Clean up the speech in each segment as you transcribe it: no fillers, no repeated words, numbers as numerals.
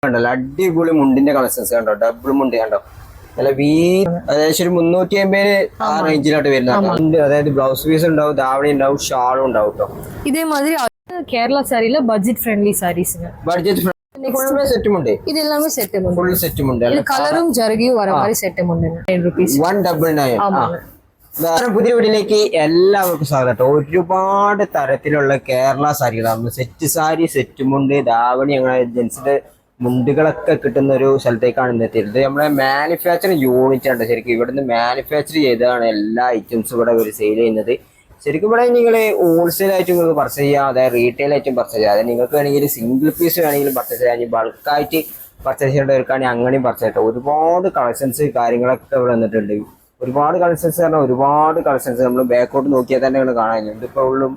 കണ്ടല്ലോ അടിപൊളി മുണ്ടിന്റെ കളക്ഷൻസ് കണ്ടോ, ഡബിൾ മുണ്ട് കണ്ടോ, നല്ല ഏകദേശം ഒരു 350 ആ റേഞ്ചിലോട്ട് വരുന്നുണ്ട്. അതായത് ബ്ലൗസ് പീസ് ഉണ്ടാവും, ധാവണി ഉണ്ടാവും, ഷാളും ഉണ്ടാവും കേട്ടോ. ഇതേമാതിരി കേരള സാരിയിல ബഡ്ജറ്റ് ഫ്രണ്ട്ലി സാരീസ്ங்க. ബഡ്ജറ്റ് ഫുൾ സെറ്റുമുണ്ട്. ഇത് எல்லாமே സെറ്റുമുണ്ട്. ഫുൾ സെറ്റുമുണ്ട്. ഇത് കളറും ജർഗിയും വര മാതിരി സെറ്റുമുണ്ട്. 9 rupees 199. പുതിയ വീട്ടിലേക്ക് എല്ലാവർക്കും സ്വാഗതം. ഒരുപാട് തരത്തിലുള്ള കേരള സാരികളാണ്. സെറ്റ് സാരി, സെറ്റുമുണ്ട്, ധാവണി, അങ്ങനെ ജെൻസിന്റെ മുണ്ടുകളൊക്കെ കിട്ടുന്ന ഒരു സ്ഥലത്തേക്കാണ് ഇന്ന് എത്തിയത്. നമ്മളെ മാനുഫാക്ചറിങ് യൂണിറ്റ് ആണ്. ശരിക്കും ഇവിടുന്ന് മാനുഫാക്ചർ ചെയ്താണ് എല്ലാ ഐറ്റംസും ഇവിടെ ഒരു സെയിൽ ചെയ്യുന്നത്. ശരിക്കും ഇവിടെ നിങ്ങൾ ഹോൾസെയിൽ ആയിട്ട് നിങ്ങൾക്ക് പർച്ചേസ് ചെയ്യാം, അതായത് റീറ്റെയിൽ ആയിട്ടും പർച്ചേസ് ചെയ്യാം. അതായത് നിങ്ങൾക്ക് വേണമെങ്കിൽ സിംഗിൾ പീസ് വേണമെങ്കിലും പർച്ചേസ് ചെയ്യാം, ബൾക്കായിട്ട് പർച്ചേസ് ചെയ്യേണ്ടവർക്കാണെങ്കിൽ അങ്ങനെയും പർച്ചേസ് ചെയ്യാം. ഒരുപാട് കളക്ഷൻസ് കാര്യങ്ങളൊക്കെ ഇവിടെ വന്നിട്ടുണ്ട്. ഒരുപാട് കളക്ഷൻസ് പറഞ്ഞാൽ ഒരുപാട് കളക്ഷൻസ് നമ്മൾ ബാക്കോട്ട് നോക്കിയാൽ തന്നെ കാണാൻ. ഇതിപ്പോൾ ഉള്ളും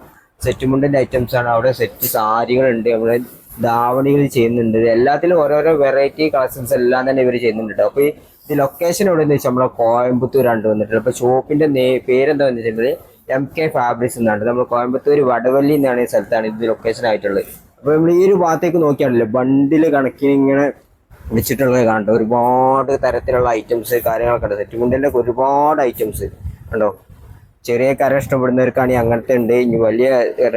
സെറ്റുമുണ്ടിന്റെ ഐറ്റംസ് ആണ്. അവിടെ സെറ്റ് സാരികളുണ്ട്, നമ്മുടെ ധാവണികൾ ചെയ്യുന്നുണ്ട്. എല്ലാത്തിലും ഓരോരോ വെറൈറ്റി കളക്ഷൻസ് എല്ലാം തന്നെ ഇവർ ചെയ്യുന്നുണ്ട്. അപ്പോൾ ഈ ലൊക്കേഷൻ എവിടെയെന്ന് വെച്ചാൽ നമ്മളെ കോയമ്പത്തൂരാണ്ട് വന്നിട്ടുണ്ട്. അപ്പോൾ ഷോപ്പിന്റെ പേരെന്താ വെച്ചിട്ടുണ്ടെങ്കിൽ MK ഫാബ്രിക്സ് എന്നാണ്. നമ്മൾ കോയമ്പത്തൂർ വടവല്ലി എന്നാണ് ഈ സ്ഥലത്താണ് ഇത് ലൊക്കേഷൻ ആയിട്ടുള്ളത്. അപ്പോൾ നമ്മൾ ഈ ഒരു ഭാഗത്തേക്ക് നോക്കിയാണല്ലോ ബണ്ടിൽ കണക്കിന് ഇങ്ങനെ വെച്ചിട്ടുള്ളത് കാണട്ടെ. ഒരുപാട് തരത്തിലുള്ള ഐറ്റംസ് കാര്യങ്ങളൊക്കെ ഉണ്ട്. സെറ്റുമുണ്ടിൻ്റെ ഒരുപാട് ഐറ്റംസ് ഉണ്ടോ. ചെറിയ കര ഇഷ്ടപ്പെടുന്നവർക്കാണെങ്കിൽ അങ്ങനത്തെ ഉണ്ട്, ഇനി വലിയ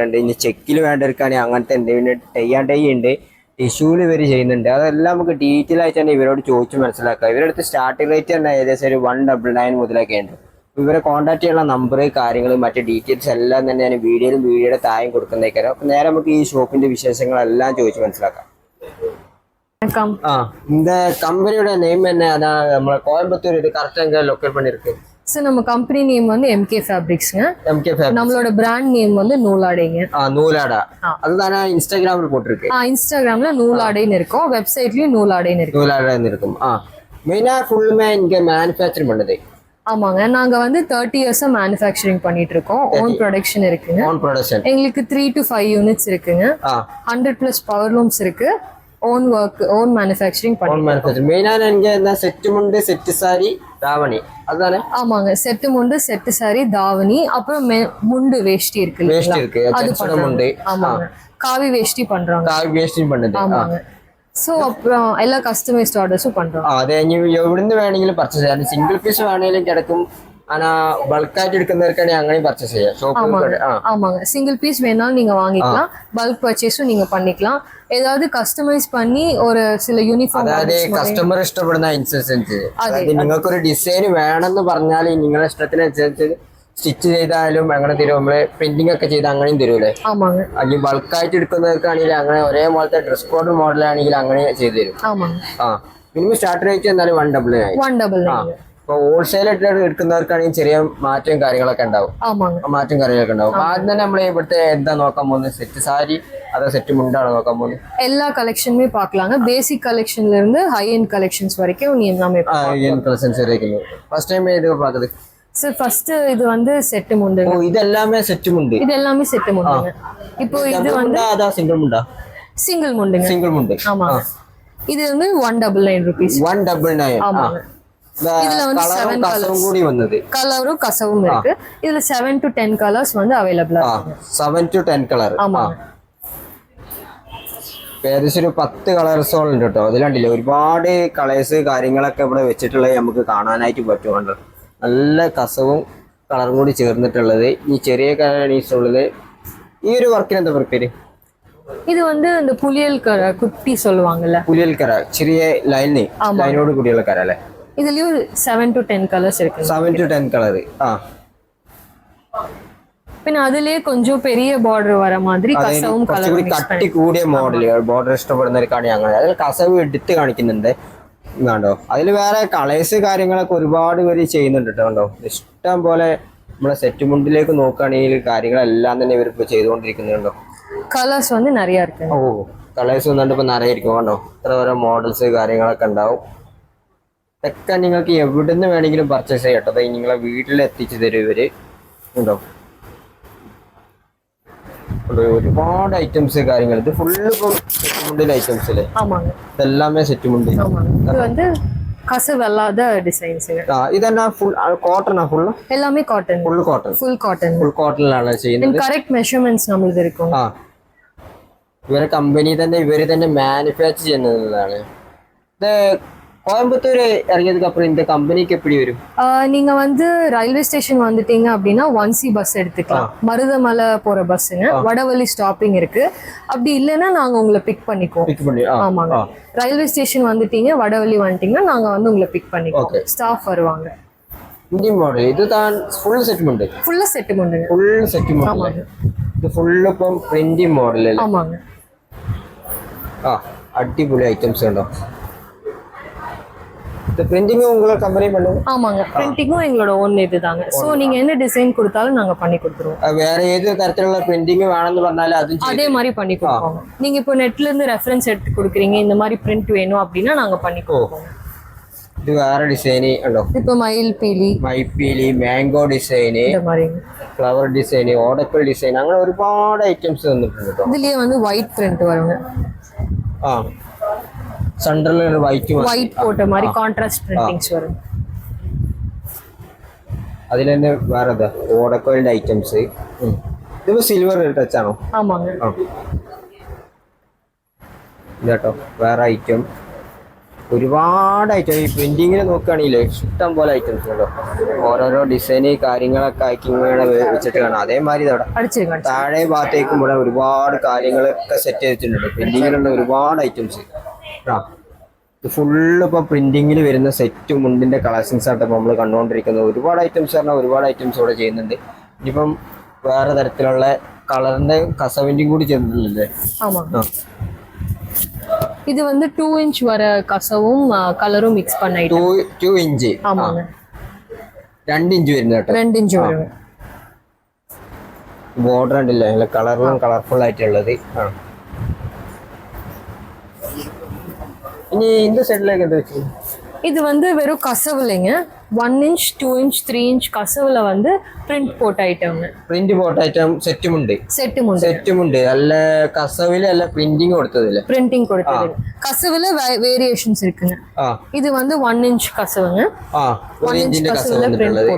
ഉണ്ട്, ഇനി ചെക്കിൽ വേണ്ടവർക്കാണെങ്കിൽ അങ്ങനത്തെ ഉണ്ട്, പിന്നെ ടൈ ഉണ്ട്, ടിഷ്യൂല് ഇവർ ചെയ്യുന്നുണ്ട്. അതെല്ലാം നമുക്ക് ഡീറ്റെയിൽ ആയിട്ട് തന്നെ ഇവരോട് ചോദിച്ച് മനസ്സിലാക്കാം. ഇവരുടെ അടുത്ത് സ്റ്റാർട്ടിംഗ് റേറ്റ് തന്നെ ഏകദേശം ഒരു 199 മുതലൊക്കെ ഉണ്ട്. ഇവരെ കോൺടാക്ട് ചെയ്യാനുള്ള നമ്പർ, കാര്യങ്ങൾ, മറ്റു ഡീറ്റെയിൽസ് എല്ലാം തന്നെ ഞാൻ വീഡിയോയുടെ താഴെ കൊടുക്കുന്നേക്കാരം. അപ്പം നേരെ നമുക്ക് ഈ ഷോപ്പിന്റെ വിശേഷങ്ങളെല്ലാം ചോദിച്ച് മനസ്സിലാക്കാം. இந்த கம்பெனியோட நேம் என்ன? அதான் நம்ம கோயம்புத்தூர் இது கரெக்டா எங்க லொகேட் பண்ணிருக்கு? சோ நம்ம கம்பெனி நேம் வந்து MK ஃபேப்ரிக்ஸ்ங்க. MK fabrics. நம்மளோட பிராண்ட் நேம் வந்து நூலாடைங்க. நூலாடா. அதுதானே இன்ஸ்டாகிராம்ல போட்டுருக்கு. இன்ஸ்டாகிராம்ல நூலாடைன்னு இருக்கும், வெப்சைட்லயும் நூலாடைன்னு இருக்கும். நூலாடைன்னு இருக்கும். மெயினா ஃபுல்லுமே இங்க மேனுஃபேக்சர் பண்ணுது. ஆமாங்க, நாங்க வந்து 30 இயர்ஸா மேனுஃபேக்சரிங் பண்ணிட்டு இருக்கோம். ஓன் ப்ரொடக்ஷன் இருக்குங்க. Own production. எங்களுக்கு 3 to 5 யூனிட்ஸ் இருக்குங்க. 100+ பவர் லூம்ஸ் இருக்கு. ഓൺ വർക്ക്, ഓൺ മാനുഫാക്ചറിങ് பண்ணி. மெயினான இங்க என்ன செட் முண்டு, செட் சாரி, தாவணி அதுதானே? ஆமாங்க, செட் முண்டு, செட் சாரி, தாவணி, அப்புறம் முண்டு வேஷ்டி இருக்கு. வேஷ்டி இருக்கு, அது முண்டு. ஆமாங்க, காவி வேஷ்டி பண்றாங்க. காவி வேஷ்டி பண்ணுது. ஆமாங்க. സോ അப்புறம் എല്ലാ കസ്റ്റമൈസ്ഡ് ഓർഡേഴ്സും പண்றோம். അതെ, എവിടുന്ന് വേണമെങ്കിലും പർച്ചേസ് ചെയ്യാം. സിംഗിൾ പീസ് വേണമെങ്കിലും കിടക്കും. ஆனா பல்காയിട്ട് எடுக்கிறதுக்கானே அங்கேயும் பர்ச்சேஸ் செய்யலாம். ஷாப்பில் ஆமாங்க, சிங்கிள் பீஸ் வேணாலும் நீங்க வாங்கிக்கலாம், பல்க் பர்ச்சேஸும் நீங்க பண்ணிக்கலாம். ஏதாவது கஸ்டமைஸ் பண்ணி ஒரு சில യൂണിഫോം, അതായത് കസ്റ്റമർ ഇഷ്ടപ്പെടുന്ന അനുസരിച്ച്, അതായത് നിങ്ങൾക്ക് ഒരു ഡിസൈൻ വേണമെന്ന് പറഞ്ഞാൽ നിങ്ങളുടെ ഇഷ്ടത്തിനനുസരിച്ച് സ്റ്റിച്ച് ചെയ്താലും അങ്ങനെ തരും. നമ്മള് പ്രിന്റിംഗ് ഒക്കെ ചെയ്ത് അങ്ങനെയും തരൂലേ? അല്ലെങ്കിൽ ബൾക്കായിട്ട് എടുക്കുന്നവർക്കാണെങ്കിൽ അങ്ങനെ ഒരേപോലത്തെ ഡ്രസ് കോഡ് മോഡലാണെങ്കിൽ അങ്ങനെ ചെയ്തു തരും. മിനിമം സ്റ്റാർട്ട് റേറ്റ് എന്നാലും 199. ഇപ്പൊ ഹോൾസെയിൽ ആയിട്ട് എടുക്കുന്നവർക്കാണെങ്കിൽ ചെറിയ മാറ്റവും കാര്യങ്ങളൊക്കെ ഉണ്ടാവും. മാറ്റം കാര്യങ്ങളൊക്കെ ഉണ്ടാവും. ആദ്യം തന്നെ നമ്മൾ ഇവിടുത്തെ എന്താ നോക്കാൻ പോകുന്നത്? സെറ്റ് സാരി അതോ സെറ്റ് മുണ്ടാണ് നോക്കാൻ പോകുന്നത്? எல்லா கலெக்ஷனுமே பார்க்கலாங்க. பேசிக் கலெக்ஷன்ல இருந்து ஹை எண்ட் கலெக்ஷன்ஸ் வரைக்கும் நீ எல்லாமே ஹை எண்ட் கலெக்ஷன்ஸ் வரைக்கும். ஃபர்ஸ்ட் டைம் இது பாக்குது சார். ஃபர்ஸ்ட் இது வந்து செட் முண்டு. ஓ, இது எல்லாமே செட் முண்டு. இது எல்லாமே செட் முண்டுங்க. இப்போ இது வந்து அதா சிங்கிள் முண்டா? சிங்கிள் முண்டுங்க. சிங்கிள் முண்டு. ஆமா, இது வந்து 199 rupees. 199. ஆமாங்க. இதுல வந்து 7 கலர்ஸ் கூடி வந்தது. கலரும் கசவும் இருக்கு. இதுல 7 to 10 கலர்ஸ் வந்து அவேலபிளா இருக்கு. 7 to 10 കളർ. ஆமாங்க. ഏകദേശം ഒരു 10 കളേഴ്സോളം ഉണ്ട് കേട്ടോ. അതിലുണ്ടല്ലോ ഒരുപാട് കളേഴ്സ് കാര്യങ്ങളൊക്കെ ഇവിടെ വെച്ചിട്ടുള്ളത് നമുക്ക് കാണാനായിട്ട് പറ്റും. നല്ല കസവും കളറും കൂടി ചേർന്നിട്ടുള്ളത്. ഈ ചെറിയ കളേഴ്സുള്ളത്. ഈ ഒരു വർക്കിന് എന്താ പേര്? இது வந்து இந்த புலியல் கரை குட்டி சொல்லுவாங்கல்ல, புலியல் கரை. ചെറിയ ലൈനോട് കൂടിയുള്ള കര അല്ലേ? இதுலயும் 7 to 10 கலர்ஸ் இருக்கு. 7 to 10 കളർ. പിന്നെ അതിലേ கொஞ்சம் பெரிய border വര മാതിരി കസവും കളറും കട്ടി കൂടിയ മോഡൽ ബോർഡർ ഇഷ്ടപ്പെടുന്നവർക്കാണ് അങ്ങനെ. അതിൽ കസവ് എടുത്ത് കാണിക്കുന്നുണ്ട് കണ്ടോ. അതിൽ വേറെ കളേഴ്സ് കാര്യങ്ങളൊക്കെ ഒരുപാട് പേര് ചെയ്യുന്നുണ്ട് കേട്ടോ. ഇഷ്ടം പോലെ നമ്മളെ സെറ്റ് മുണ്ടിലേക്ക് നോക്കുകയാണെങ്കിൽ കാര്യങ്ങളെല്ലാം തന്നെ ഇവർ ഇപ്പോൾ ചെയ്തുകൊണ്ടിരിക്കുന്നുണ്ടോ. കളേഴ്സ് வந்து நிறைய இருக்கு. ഓ, കളേഴ്സ് വന്നിട്ട് ഇപ്പൊ നിറയെ ഇരിക്കും കണ്ടോ. ഇത്ര ഓരോ മോഡൽസ് കാര്യങ്ങളൊക്കെ ഉണ്ടാവും. ഇതൊക്കെ നിങ്ങൾക്ക് എവിടുന്ന് വേണമെങ്കിലും പർച്ചേസ് ചെയ്യട്ടോ. അതായത് നിങ്ങളെ വീട്ടിൽ എത്തിച്ചു തരും ഇവര് ഉണ്ടോ. ഒരുപാട് ഐറ്റംസ് കാര്യങ്ങൾ. ഇത് ഫുള്ള് ഇപ്പം സെറ്റ് മുണ്ടിന്റെ ഐറ്റംസ് അല്ലേ? ഇതെല്ലാമേ സെറ്റ് മുണ്ട്. கசவல்லாத டிசைன்ஸ். இதென்ன ஃபுல் காட்டனா? ஃபுல் எல்லாமே cotton. Full cotton. Full cotton. Full காட்டன்ல ചെയ്യുന്നത്. கரெக்ட் மெஷர்மென்ட்ஸ் நமக்கு இருக்கும். ഇവരെ കമ്പനി തന്നെ ഇവര് തന്നെ മാനുഫാക്ചർ ചെയ്യുന്നതാണ്. ഇത് கோயம்புத்தூர் இறங்கியதுக்கு அப்புறம் இந்த கம்பெனிக்கு எப்படி வரும்? நீங்க வந்து ரயில்வே ஸ்டேஷன் வந்துட்டீங்க அப்படின்னா 1C பஸ் எடுத்துக்கலாம். மருதமலை போற பஸ்ஸுங்க வடவள்ளி ஸ்டாப்பிங் இருக்கு. அப்படி இல்லைன்னா நாங்க உங்களை பிக் பண்ணிக்குவோம். ஆமாங்க, ரயில்வே ஸ்டேஷன் வந்துட்டீங்க வடவள்ளி வந்துட்டீங்கன்னா நாங்க வந்து உங்களை பிக் பண்ணிக்குவோம். ஸ்டாஃப் வருவாங்க. இந்த மாடல் இதுதான் ஃபுல் செட்மெண்ட். ஃபுல் செட்மெண்ட். ஃபுல் செட்மெண்ட். ஆமாங்க, இது ஃபுல் இப்போ பிரிண்டிங் மாடல் അല്ലേ? ஆமாங்க. അടിപൊളി ഐറ്റംസ് ഉണ്ടോ? இந்த பிரிண்டிங்கும் உங்களோட கம்பெனி பண்ணுங்க? ஆமாங்க, பிரிண்டிங்கும் எங்களோட ஓன் இதுதாங்க. சோ நீங்க என்ன டிசைன் கொடுத்தாலும் நாங்க பண்ணி கொடுத்துருவோம். வேற ஏது தரத்திലുള്ള பிரிண்டிங் வேணும்னு പറഞ്ഞാലും அது அதே மாதிரி பண்ணி கொடுப்போம். நீங்க இப்போ நெட்ல இருந்து ரெஃபரன்ஸ் எடுத்து கொடுக்குறீங்க, இந்த மாதிரி பிரிண்ட் வேணும் அப்படின்னா நாங்க பண்ணி கொடுப்போம். இது வேற டிசைன் ഉണ്ടോ? இப்போ മയിൽപീലി, മാംഗോ ഡിസൈൻ, இந்த மாதிரி ഫ്ലവർ ഡിസൈൻ, ഓടക്കൽ ഡിസൈൻ, അങ്ങനെ ഒരുപാട് ഐറ്റംസ് വന്നിട്ടുണ്ട് കേട്ടോ. இதுலயே வந்து ஒயிட் பிரிண்ட் வருங்க. സെന്ററിൽ ഒരു വൈറ്റ് പോട്ട மாதிரி கான்ட்ராஸ்ட் பிரிண்டிங்ஸ் வரும். അതിൽ തന്നെ വേറെ ഓടക്കോലിന്റെ ഐറ്റംസ്. ഇതിപ്പോ സിൽവർ ടച്ച് ആണോ? ആമാங்க. ഇതാട്ടോ വേറെ ഐറ്റം, ഒരുപാട് ഐറ്റം. ഈ പ്രിന്റിങ്ങിന് നോക്കുകയാണെങ്കിലേ ഇഷ്ടം പോലെ ഐറ്റംസ് ഉണ്ടോ. ഓരോരോ ഡിസൈന് കാര്യങ്ങളൊക്കെ ആക്കി വെച്ചിട്ട് കാണാം. അതേമാതിരി ഇവിടെ താഴെ ഭാഗത്തേക്കും ഇവിടെ ഒരുപാട് കാര്യങ്ങളൊക്കെ സെറ്റ് ചെയ്തിട്ടുണ്ട്. പ്രിന്റിങ്ങിലുള്ള ഒരുപാട് ഐറ്റംസ്. ഇത് ഫുള്ള് ഇപ്പോൾ പ്രിന്റിങ്ങിൽ വരുന്ന സെറ്റും മുണ്ടിന്റെ കളക്ഷൻസ് ആയിട്ട് നമ്മൾ കണ്ടുകൊണ്ടിരിക്കുന്നത്. ഒരുപാട് ഐറ്റംസ് പറഞ്ഞാൽ ഒരുപാട് ഐറ്റംസ് ഇവിടെ ചെയ്യുന്നുണ്ട്. ഇനിയിപ്പം വേറെ തരത്തിലുള്ള കളറിന്റെ കസവിന്റെയും കൂടി ചെയ്യുന്നില്ലേ? இது வந்து 2 இன்ச் வர கசவும் கலரும் மிக்ஸ் பண்ணிட்டு 2 இன்ச். ஆமாங்க, 2 ഇഞ്ച് വരുന്നത് കേട്ടോ. 2 ഇഞ്ച് വരും. ബോർഡർ ഉണ്ടല്ലേ നല്ല കളറിലും കളർഫുൾ ആയിട്ടുള്ളത്. ഇനി இந்த സൈഡിലേക്ക് എന്താ വെച്ചു? இது வந்து வெறும் கசவு இல்லைங்க. 1 இன்ச் 2 இன்ச் 3 இன்ச் கசவுல வந்து பிரிண்ட் போட்ட ஐட்டம்ங்க. പ്രിന്റ് പോട്ട ഐറ്റം സെറ്റുമുണ്ട്. നല്ല കസവില് നല്ല പ്രിന്റിങ് കൊടുത്തതില്ലേ? பிரிண்டிங் கொடுத்தது. கசவுல வேரியேஷன்ஸ் இருக்குங்க. இது வந்து 1 இன்ச் கசவுங்க. 1 ഇഞ്ചിന്റെ കസവ് വന്നിട്ടുള്ളത്.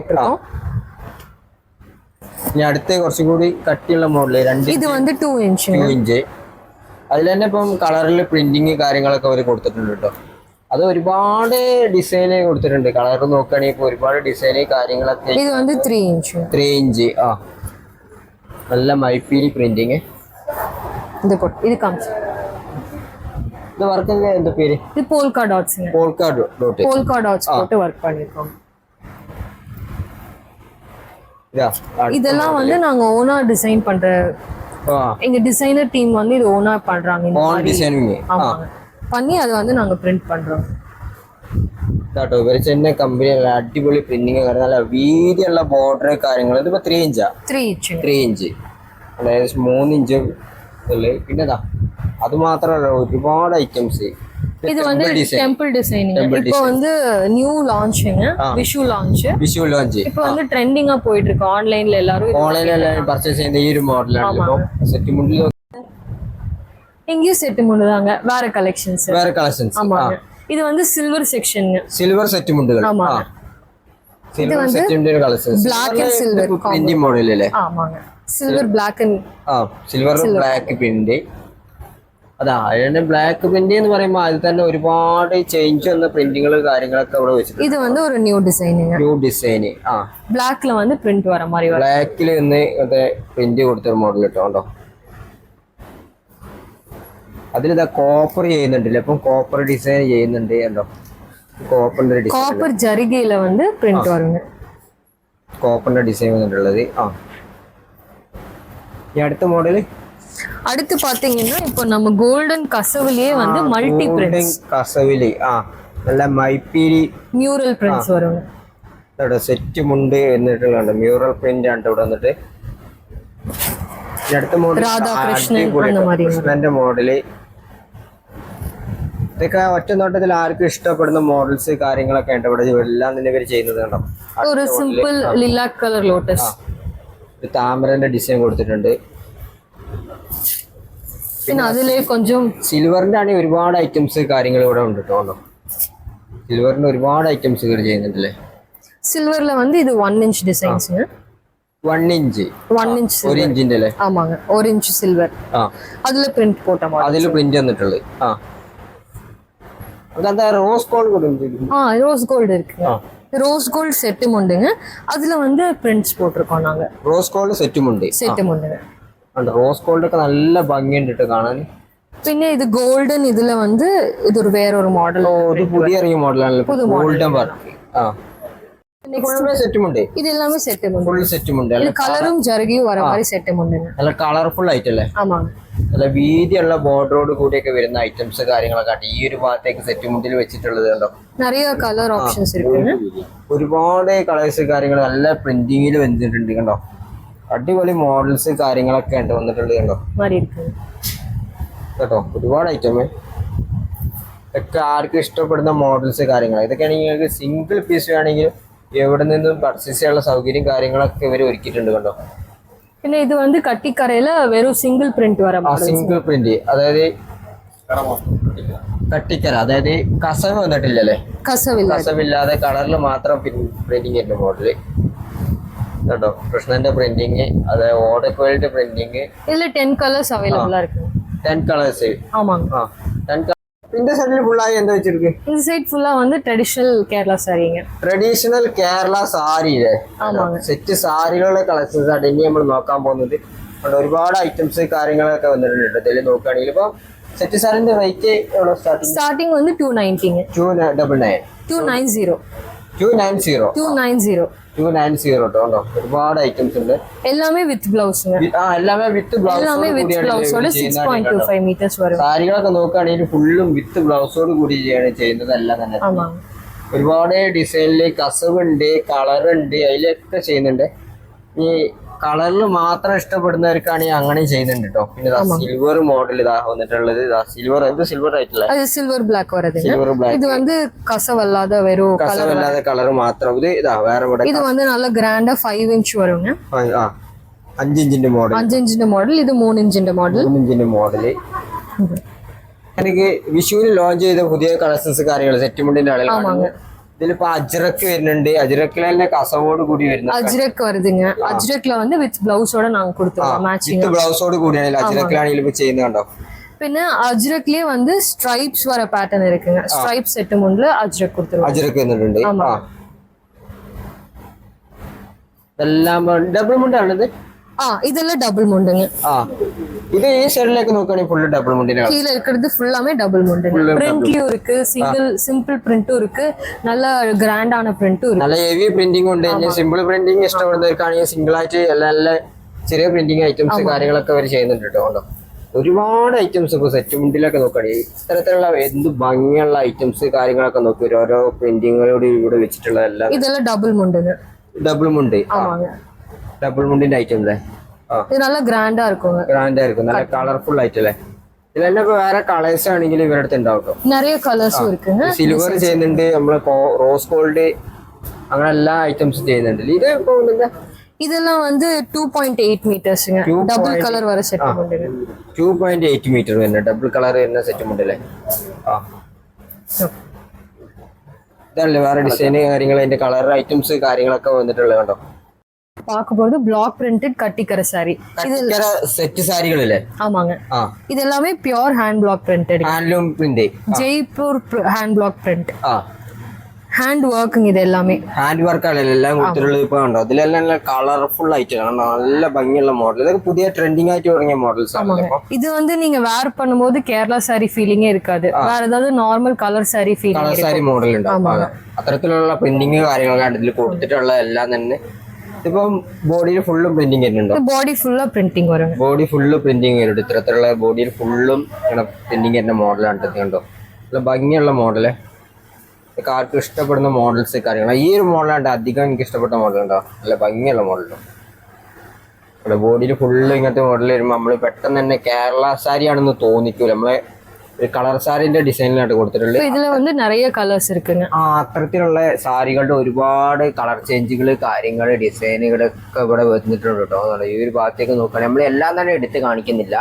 ഇനി അടുത്ത കുറച്ചും കൂടി കട്ടിയുള്ള മോഡല് 2 ഇത് வந்து 2 ഇഞ്ച്. അതിൽ തന്നെ ഇപ്പം കളറിൽ പ്രിന്റിങ് കാര്യങ്ങളൊക്കെ അവർ കൊടുത്തിട്ടുണ്ട് കേട്ടോ. അത് ഒരുപാട് ഡിസൈൻ കൊടുത്തിട്ടുണ്ട്. കളർ നോക്കുകയാണെങ്കിൽ ഇപ്പൊ ഒരുപാട് ഡിസൈന് കാര്യങ്ങളൊക്കെ. ഇത് வந்து 3 ഇഞ്ച്. നല്ല മൈപ്പീലി പ്രിന്റിങ്. ഇത് വർക്ക് എന്താ പേര്? ഇത് പോൾക്കാ ഡോട്ട്സ് போட்டு வர்க் பண்ணிருக்கோம். இதெல்லாம் வந்து நாங்க ஓனா டிசைன் பண்ற, எங்க டிசைனர் டீம் வந்து இது ஓனா பண்றாங்க. இந்த மாதிரி பண்ணி அதை வந்து நாங்க பிரிண்ட் பண்றோம் കേട്ടോ. ഇവർ ചെന്ന കമ്പനി അടിപൊളി പ്രിന്റിങ് നല്ല വീതിയുള്ള ബോർഡർ കാര്യങ്ങൾ. ഇതിപ്പോ 3 ഇഞ്ചാ? 3 ഇഞ്ച്, അതായത് 3 ഇഞ്ച് അല്ലേ. പിന്നെ അത് മാത്രമല്ല ഒരുപാട് ഐറ്റംസ്. இது வந்து டெம்பிள் டிசைனிங். இப்போ வந்து நியூ லான்ச்ங்க, விஷு லான்ச். இப்போ வந்து ட்ரெண்டிங்கா போயிட்டு இருக்கு. ஆன்லைன்ல எல்லாரும் പർച്ചേസ് ചെയ്യുന്ന ഈ ഒരു മോഡലാണ്. സെറ്റ് മുണ്ടിൽ இங்கேயும் செட்டு முண்டுதாங்க. வேற கலெக்ஷன்ஸ். ஆமாங்க. இது வந்து சில்வர் செக்ஷன்ங்க. சில்வர் செட் முண்டுகள். ஆமாங்க. இது வந்து black and silver printing model അല്ലേ? ஆமாங்க. Silver black silver black print. അതാ അതിന്റെ ബ്ലാക്ക് പ്രിന്റ് എന്ന് പറയുമ്പോൾ അതിൽ തന്നെ ഒരുപാട് ചേഞ്ച് വന്ന പ്രിന്റിങ്ങൾ കാര്യങ്ങളൊക്കെ അവിടെ വെച്ചിട്ടുണ്ട്. ഇത് வந்து ഒരു ന്യൂ ഡിസൈൻ. ബ്ലാക്കിൽ வந்து പ്രിന്റ് വர மாதிரி വരും. ബ്ലാക്കിൽ നിന്ന് പ്രിന്റ് കൊടുത്തൊരു മോഡൽ കേട്ടോ. അതിലിതാ കോപ്പർ ചെയ്യുന്നുണ്ടല്ലേ? അപ്പം കോപ്പർ ഡിസൈൻ ചെയ്യുന്നുണ്ട് കണ്ടോ. കോപ്പർ ജറികയില வந்து പ്രിന്റ് വരുന്നു. കോപ്പറിന്റെ ഡിസൈൻ വന്നിട്ടുള്ളത്. ഈ അടുത്ത മോഡല് அடுத்து பாத்தீங்கன்னா இப்போ நம்ம கோல்டன் கசவுலயே வந்து மல்டி பிரிண்ட்ஸ். കസവില് നല്ല മൈപ്പീലി മ്യൂറൽ പ്രിന്റ്സ് വരും. ഇവിടെ സെറ്റ് മുണ്ട് എന്നിട്ടുള്ള മ്യൂറൽ പ്രിന്റ് ആണ് ഇവിടെ വന്നിട്ട്. അടുത്ത മോഡൽ കൃഷ്ണന്റെ മോഡല്. ഇതൊക്കെ ഒറ്റ നോട്ടത്തിൽ ആർക്കും ഇഷ്ടപ്പെടുന്ന മോഡൽസ് കാര്യങ്ങളൊക്കെ ഉണ്ട് ഇവിടെ. എല്ലാം തന്നെ ഇവർ ചെയ്യുന്നത് കണ്ടോ. ഒരു simple lilac colour lotus. താമരന്റെ design കൊടുത്തിട്ടുണ്ട്. പിന്നെ അതിലെ കൊഞ്ചം സിൽവറിന്റെ ആണെങ്കിൽ ഒരുപാട് ഐറ്റംസ് കാര്യങ്ങൾ ഇവിടെ ഉണ്ട് കേട്ടോ. സിൽവറിന്റെ ഒരുപാട് ഐറ്റംസ് ഇവർ ചെയ്യുന്നുണ്ടല്ലേ. സിൽവറിൽ வந்து இது 1 ഇഞ്ച് ഡിസൈൻസ്. 1 ഇഞ്ച് 1 ഇഞ്ച് 1 ഇഞ്ചിന്റെ അല്ലേ? ஆமாங்க 1 இன்ச் சில்வர் அதுல பிரிண்ட் போட்ட மாதிரி അതില് പ്രിന്റ് വന്നിട്ടുള്ളത്. അതെന്താ റോസ് ഗോൾഡ് കൊടുക്കും? ரோஸ் கோல்டு இருக்குங்க. ரோஸ் கோல்டு செட்டும் உண்டுங்க. அதுல வந்து பிரிண்ட்ஸ் போட்டிருக்கோம் நாங்க. റോസ് ഗോൾഡ് സെറ്റും ഉണ്ട്. செட்டும் உண்டுங்க. റോസ് ഗോൾഡ് ഒക്കെ നല്ല ഭംഗിയുണ്ട് കേട്ടോ കാണാൻ. പിന്നെ ഇത് ഗോൾഡൻ ഇതില് വന്ന് ഇതൊരു വേറൊരു മോഡൽ. ഒരു പുതിയ ഇറങ്ങിയ മോഡലാണല്ലോ ഗോൾഡൻ വർക്ക്. സെറ്റും ഉണ്ട്. ഇത് എല്ലാமே സെറ്റും ഉണ്ട്. ഫുൾ സെറ്റും ഉണ്ട്. കളറും ജർഗിയും വர மாதிரி സെറ്റും ഉണ്ട്. നല്ല കളർഫുൾ ആയിട്ടല്ലേ? ആമാங்க. നല്ല വീതിയുള്ള ബോർഡറോട് കൂടിയൊക്കെ വരുന്ന ഐറ്റംസ് കാര്യങ്ങളൊക്കെ ആയിട്ട് ഈ ഒരു ഭാഗത്തേക്ക് സെറ്റ് മുണ്ടിൽ വെച്ചിട്ടുള്ളത് കണ്ടോ. നിറയെ കളർ ഓപ്ഷൻസ് ഇരിക്കുന്നു. ഒരുപാട് കളേഴ്സ് കാര്യങ്ങൾ നല്ല പ്രിന്റിങ്ങിൽ വന്നിട്ടുണ്ട് കണ്ടോ. അടിപൊളി മോഡൽസ് കാര്യങ്ങളൊക്കെ ഉണ്ട് വന്നിട്ടുണ്ട് കണ്ടോ കേട്ടോ. ഒരുപാട് ഐറ്റം ഒക്കെ ആർക്കും ഇഷ്ടപ്പെടുന്ന മോഡൽസ് കാര്യങ്ങൾ. ഇതൊക്കെയാണെങ്കിൽ നിങ്ങൾക്ക് സിംഗിൾ പീസ് വേണമെങ്കിൽ എവിടെ നിന്നും പർച്ചേസ് ചെയ്യാനുള്ള സൗകര്യം കാര്യങ്ങളൊക്കെ ഇവർ ഒരുക്കിയിട്ടുണ്ട് കണ്ടോ. പിന്നെ ഇത് വന്ന് കട്ടിക്കറയില് വെറും സിംഗിൾ പ്രിന്റ് വരാം. സിംഗിൾ പ്രിന്റ് അതായത് കട്ടിക്കര, അതായത് കസവ് വന്നിട്ടില്ലല്ലേ? കസവില്ലാതെ കളറിൽ മാത്രം പ്രിന്റിങ് ഉണ്ട് മോഡല് കേട്ടോ. കൃഷ്ണന്റെ പ്രിന്റിങ്, അതായത് ഓടക്കോയിലിന്റെ പ്രിന്റിങ്. ഇതില് 10 കളേഴ്സ് അവൈലബിളാ இருக்கு. 10 കളേഴ്സ്. ஆமாங்க. 10 இந்த சைடுல ஃபுல்லாக எந்த வச்சிருக்கு? இந்த சைடு ஃபுல்லா வந்து ட்ரெடிஷனல் கேரளா സാരിங்க. ട്രഡീഷണൽ കേരള സാരിയിലെ സെറ്റ് സാരികളുടെ കളക്ഷൻസ് ആണ് ഇനി നമ്മൾ നോക്കാൻ പോകുന്നത്. ഒരുപാട് ഐറ്റംസ് കാര്യങ്ങളൊക്കെ വന്നിട്ടുണ്ട്. ഇതിൽ നോക്കുകയാണെങ്കിൽ ഇപ്പൊ സെറ്റ് സാരിന്റെ റേറ്റ് എവിടെ സ്റ്റാർട്ടിംഗ് വന്ന് 290 290 കേട്ടോ. ഒരുപാട് ഐറ്റംസ് ഉണ്ട്. എല്ലാമേ വിത്ത് ബ്ലൗസ്. എല്ലാമേ വിത്ത് ബ്ലൗസോട് 6.25 മീറ്റേഴ്സ് വരും. സാരികളൊക്കെ നോക്കുകയാണെങ്കിൽ ഫുള്ളും വിത്ത് ബ്ലൗസോട് കൂടി ചെയ്യുന്നത് എല്ലാം തന്നെ. ഒരുപാട് ഡിസൈനില് കസവുണ്ട്, കളറുണ്ട്, അതിലൊക്കെ ചെയ്യുന്നുണ്ട്. ഈ കളറിൽ മാത്രം ഇഷ്ടപ്പെടുന്നവർക്കാണെങ്കിൽ അങ്ങനെ ചെയ്യുന്നുണ്ട് കേട്ടോ. പിന്നെ സിൽവർ മോഡൽ ഇതാ വന്നിട്ടുള്ളത്. സിൽവർ സിൽവർ ആയിട്ടില്ല, സിൽവർ ബ്ലാക്ക് വരുന്നത്. Silver black. ഇത് വന്ന് കസവല്ലാതെ വരും, കസവല്ലാതെ കളർ മാത്രം. ഇത് ഇതാ വേറെ ഇവിടെ. ഇത് വന്ന് നല്ല ഗ്രാൻഡാ 5 ഇഞ്ച് വരുங்க. 5 ഇഞ്ചിന്റെ മോഡൽ. 5 ഇഞ്ചിന്റെ മോഡൽ. ഇത് 3 ഇഞ്ചിന്റെ മോഡൽ. 3 ഇഞ്ചിന്റെ മോഡല്. എനിക്ക് വിഷുവിന് ലോഞ്ച് ചെയ്ത പുതിയ കളക്ഷൻസ് കാര്യങ്ങൾ സെറ്റ് മുണ്ടിന്റെ ആളുകൾ. ഇതിലിപ്പോ അജ്രക്ക് വരുന്നുണ്ട്. അജ്രക്കിൽ തന്നെ കസവോട് കൂടി വരുന്നത്. അജ്രക്ക് വരുതുங்க. അജ്രക്കില് വന്ന് വിത്ത് ബ്ലൗസോட നാം കൊടുത്തിരുന്നു മാച്ചിങ്. വിത്ത് ബ്ലൗസോട് കൂടിയാണ് അജ്രക്കിലാണെങ്കിൽ ഇപ്പൊ ചെയ്യുന്നത് കണ്ടോ. പിന്നെ അജ്രക്കിലേ വന്ന് സ്ട്രൈപ്സ് വര പാറ്റേൺ இருக்குங்க. സ്ട്രൈപ്പ് സെറ്റ് മുണ്ടില് അജ്രക്ക് കൊടുത്തിരുന്നു. അജ്രക്ക് വന്നിട്ടുണ്ട്. ഇതെല്ലാം ഡബിൾ മുണ്ടാണിത്. ഇതെല്ലാം ഡബിൾ മുണ്ടുங்க. ഇത് ഈ സൈഡിലേക്ക് നോക്കുകയാണെങ്കിൽ ഫുള്ള് ഡബിൾ മുണ്ടിന്. கீழ இருக்கிறது ஃபுல்லாமே டபுள் முண்டுங்க. பிரிண்ட்லயும் இருக்கு, சிம்பிள் பிரிண்டும் இருக்கு, நல்ல கிராண்டான பிரிண்டும் இருக்கு. നല്ല ഹെവി പ്രിന്റിംഗ് ഉണ്ട്. സിമ്പിൾ പ്രിന്റിംഗ് ഇഷ്ടപ്പെടുന്നവർക്കാണെങ്കിൽ സിംഗിൾ ആയിട്ട് എല്ലാ ചെറിയ പ്രിന്റിംഗ് ഐറ്റംസ് കാര്യങ്ങളൊക്കെ അവർ ചെയ്യുന്നുണ്ട് കേട്ടോ. ഒരുപാട് ഐറ്റംസ് ഇപ്പൊ സെറ്റ് മുണ്ടിലൊക്കെ നോക്കുകയാണെങ്കിൽ ഇത്തരത്തിലുള്ള എന്ത് ഭംഗിയുള്ള ഐറ്റംസ് കാര്യങ്ങളൊക്കെ നോക്കി ഓരോ പ്രിന്റിങ്ങോട് ഇവിടെ വെച്ചിട്ടുള്ളതെല്ലാം. ഇതെല്ലാം ഡബിൾ മുണ്ടുங்க. ഡബിൾ മുണ്ട്. ഡബിൾ മുണ്ടിന്റെ ഐറ്റം അല്ലേ? ഇത് നല്ല ഗ്രാൻഡാ இருக்கும். നല്ല കളർഫുൾ ആയിട്ടല്ലേ? ഇതിലെന്നെ വേറെ കളേഴ്സ് ആണെങ്കിൽ ഇവരുടെ അടുത്ത് ഉണ്ടാവും. നിറയെ കളേഴ്സും இருக்குங்க. സിൽവർ ചെയ്യുന്നുണ്ട്, നമ്മള് റോസ് ഗോൾഡ്, അങ്ങനെ എല്ലാ ഐറ്റംസും ചെയ്യുന്നുണ്ട്. ഇത് இதெல்லாம் வந்து 2.8 மீட்டர்ஸ்ங்க. டபுள் கலர் வர செட் பண்ணுங்க. 2.8 மீட்டർ വരുന്ന ഡബിൾ കളർ വരുന്ന സെറ്റ് ഉണ്ടല്ലേ? ഇതല്ലേ വേറെ ഡിസൈൻ കാര്യങ്ങൾ, അതിന്റെ കളർ ഐറ്റംസ് കാര്യങ്ങളൊക്കെ വന്നിട്ടുള്ളത് കണ്ടോ. பாக்கும்போது பிளாக் பிரிண்டட் கட்டிக்கரை சாரி. കട്ടിക്കര സെറ്റ് സാരികളില്ലേ? ஆமாங்க. இது எல்லாமே pure hand black printed. Handloom print. Jaipur hand block print. Hand working ഇത് എല്ലാമേ ഹാൻഡ് വർക്കാണ് എല്ലാം കൊടുത്തിട്ടുള്ളത്. ഇപ്പൊ കണ്ടോ ഇതിലെല്ലാം നല്ല കളർഫുൾ ആയിട്ടാണ്, നല്ല ഭംഗിയുള്ള മോഡൽ. ഇതൊക്കെ പുതിയ ട്രെൻഡിങ് ആയിട്ട് തുടങ്ങിയ മോഡൽസ് ആണ്. ഇത് வந்து நீங்க வேர் பண்ணும்போது கேரளா சாரி ஃபீலிங்கே இருக்காது. வேற ஏதாவது normal colour sorry feeling colour sari model ഉണ്ടാവും. അത്തരത്തിലുള്ള പ്രിന്റിങ് കാര്യങ്ങളൊക്കെ ഇതിൽ കൊടുത്തിട്ടുള്ള എല്ലാം തന്നെ. ഇപ്പം ബോഡിയിൽ ഫുള്ളും പ്രിന്റിങ് വരുന്നുണ്ടോ? ബോഡി ഫുള്ള് പ്രിന്റിങ് വരും. ബോഡി ഫുള്ള് പ്രിന്റിങ് വരുന്നുണ്ട്. ഇത്തരത്തിലുള്ള ബോഡിയിൽ ഫുള്ളും ഇങ്ങനെ പ്രിന്റിങ് വരുന്ന മോഡലാണ് കണ്ടോ. നല്ല ഭംഗിയുള്ള മോഡല്. ഇതൊക്കെ ആർക്കും ഇഷ്ടപ്പെടുന്ന മോഡൽസ് കാര്യങ്ങൾ. ഈ ഒരു മോഡലാണ്ട് അധികം എനിക്ക് ഇഷ്ടപ്പെട്ട മോഡലുണ്ടോ. നല്ല ഭംഗിയുള്ള മോഡലുണ്ടോ. ബോഡിയിൽ ഫുള്ള് ഇങ്ങനത്തെ മോഡൽ വരുമ്പോൾ നമ്മൾ പെട്ടെന്ന് തന്നെ കേരള സാരി ആണെന്ന് തോന്നിക്കൂല. നമ്മളെ ഒരു കളർ സാരിന്റെ ഡിസൈനിലാണ് കൊടുത്തിട്ടുള്ളത്. ഇതില് வந்து நிறைய കളേഴ്സ് இருக்குங்க. അത്തരത്തിലുള്ള സാരികളുടെ ഒരുപാട് കളർ ചേഞ്ചുകൾ കാര്യങ്ങൾ ഡിസൈനുകളൊക്കെ ഇവിടെ വന്നിട്ടുണ്ട് കേട്ടോ. ഈ ഒരു ഭാഗത്തേക്ക് നോക്കുകയാണെങ്കിൽ നമ്മൾ എല്ലാം തന്നെ എടുത്ത് കാണിക്കുന്നില്ല.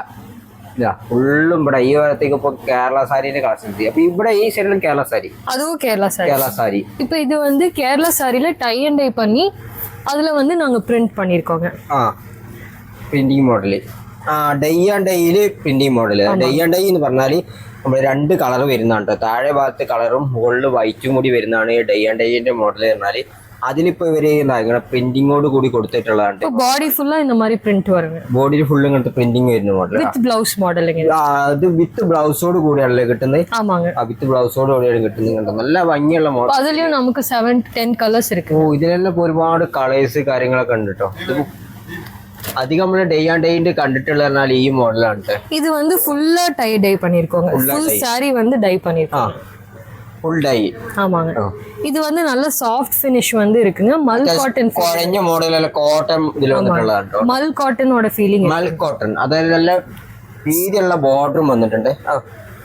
ഇതാ ഫുള്ളും ഇവിടെ ഈ ഭാഗത്തേക്ക് ഇപ്പൊ കേരള സാരിന്റെ കളക്ഷൻസ്. അപ്പൊ ഇവിടെ ഈ സൈഡിലും കേരള സാരി, அதுவும் கேரளா சாரி. കേരള സാരി. இப்போ இது வந்து கேரளா சாரியில டை அண்ட் டை பண்ணி அதுல வந்து நாங்க பிரிண்ட் பண்ணிருக்கோங்க. ആ പ്രിന്റിങ് മോഡല്. ഡൈ ആൻഡ് ഡൈയില് printing model. Dye and dye എന്ന് പറഞ്ഞാല് നമ്മൾ 2 കളർ വരുന്നുണ്ട്. താഴെ ഭാഗത്ത് കളറും മുകളിൽ വൈറ്റും കൂടി വരുന്നതാണ് ഡൈ ആൻഡ് ഡൈന്റെ മോഡൽ പറഞ്ഞാല്. അതിലിപ്പോ ഇവര് ഇങ്ങനെ പ്രിന്റിങ്ങോട് കൂടി കൊടുത്തിട്ടുള്ളതാണ്. பாடி ஃபுல்லா இந்த மாதிரி பிரிண்ட் வருங்க. ബോഡിയിൽ ഫുള്ള് ഇങ്ങനത്തെ പ്രിന്റിങ് വരുന്ന മോഡൽ വിത്ത് ബ്ലൗസ് മോഡലിംഗ്. അത് വിത്ത് ബ്ലൗസോട് കൂടിയാണല്ലേ കിട്ടുന്നത്? ആമാங்க. വിത്ത് ബ്ലൗസോട് കൂടിയാണ് കിട്ടുന്നത്. നല്ല ഭംഗിയുള്ള മോഡൽ. അതിലും നമുക്ക് 7-10 കളേഴ്സ് ഇருக்கு. ഓ ഇതിലെല്ലാം ഇപ്പൊ ഒരുപാട് കളേഴ്സ് കാര്യങ്ങളൊക്കെ ഉണ്ട് കേട്ടോ. அதிகம் நம்ம டே ஆன் டே கண்டுட்டுள்ளனால ഈ മോഡലാണ്. இது வந்து ஃபுல்லா டை டை பண்ணிருக்கோங்க. ஃபுல் saree வந்து டை பண்ணிருக்கோம். Full dye. ஆமாங்க. இது வந்து நல்ல சாஃப்ட் ஃபினிஷ் வந்து இருக்குங்க. மல் காட்டன் കുഴഞ്ഞ മോഡലല്ല കോട്ടൺ ഇതിൽ വന്നിട്ടുള്ളതാണ് കേട്ടോ. மல் കാട്ടനോட ഫീലിംഗ്. മൽ കോട്ടൺ അതായത് നല്ല വീതിയുള്ള ബോർഡറും വന്നിട്ടുണ്ട്.